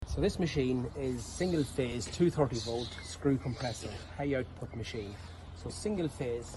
So this machine is single phase 230 volt screw compressor, high output machine. So single phase.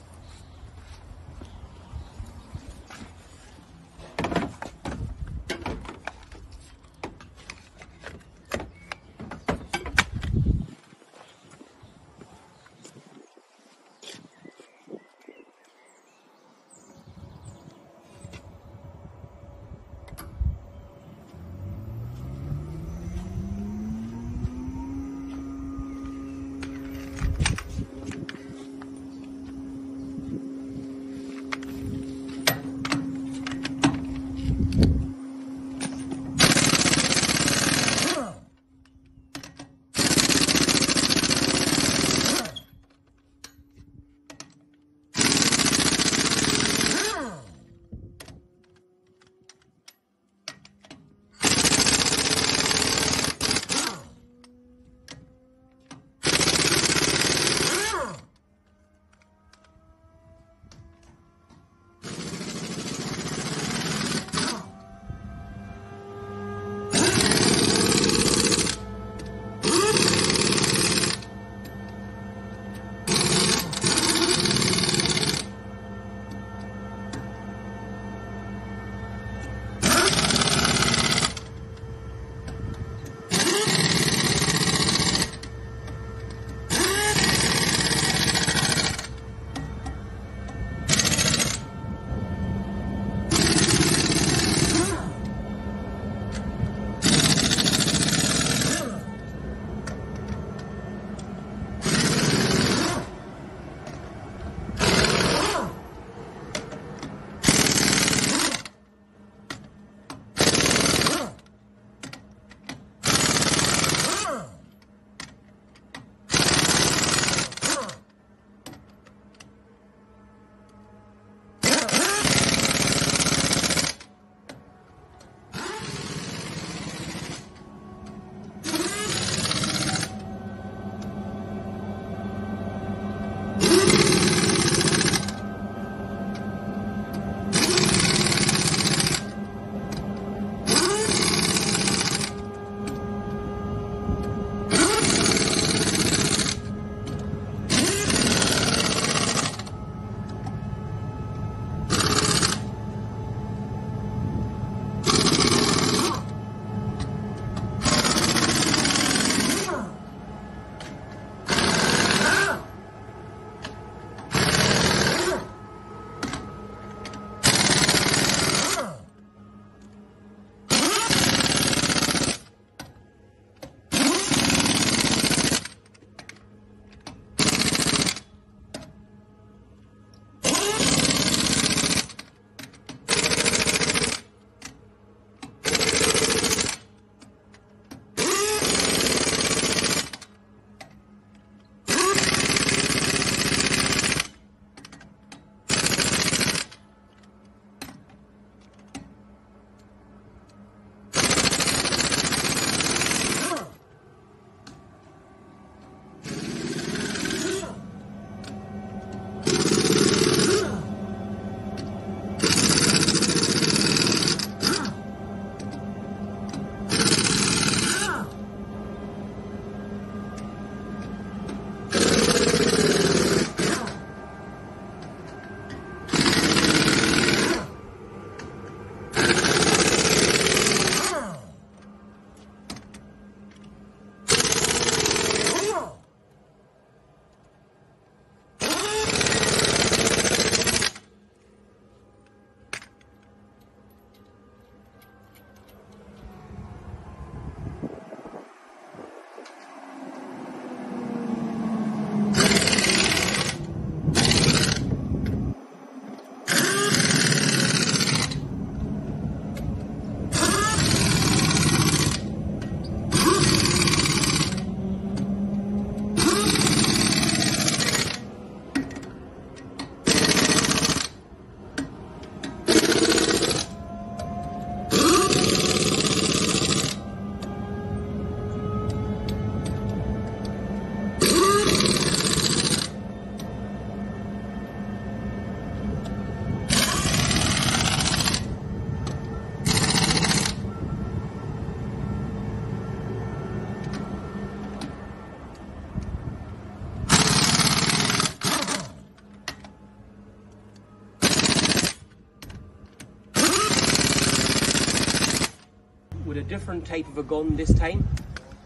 different type of a gun this time,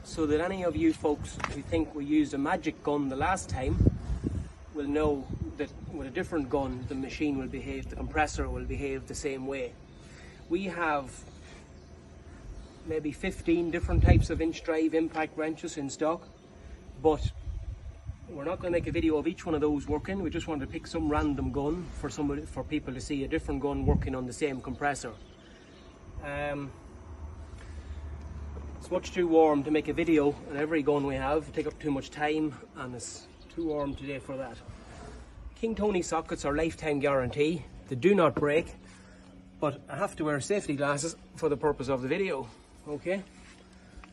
so that any of you folks who think we used a magic gun the last time will know that with a different gun the machine will behave, the compressor will behave the same way. We have maybe 15 different types of inch drive impact wrenches in stock, but we're not going to make a video of each one of those working. We just want to pick some random gun for people to see a different gun working on the same compressor. It's much too warm to make a video on every gun we have. It'll take up too much time, and it's too warm today for that. King Tony sockets are lifetime guarantee. They do not break, but I have to wear safety glasses for the purpose of the video. Okay,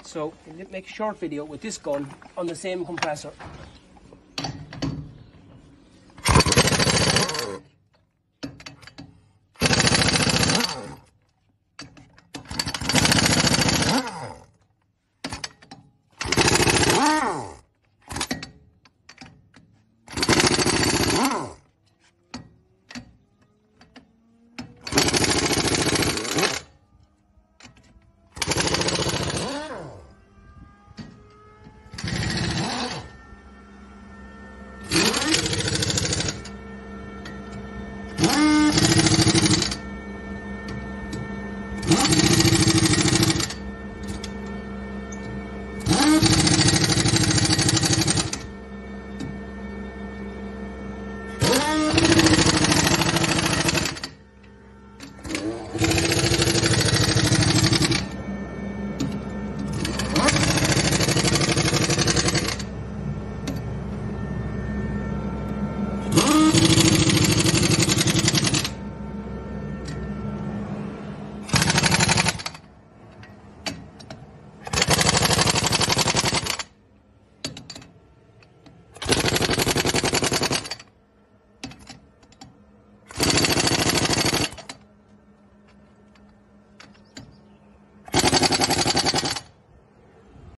so we'll make a short video with this gun on the same compressor.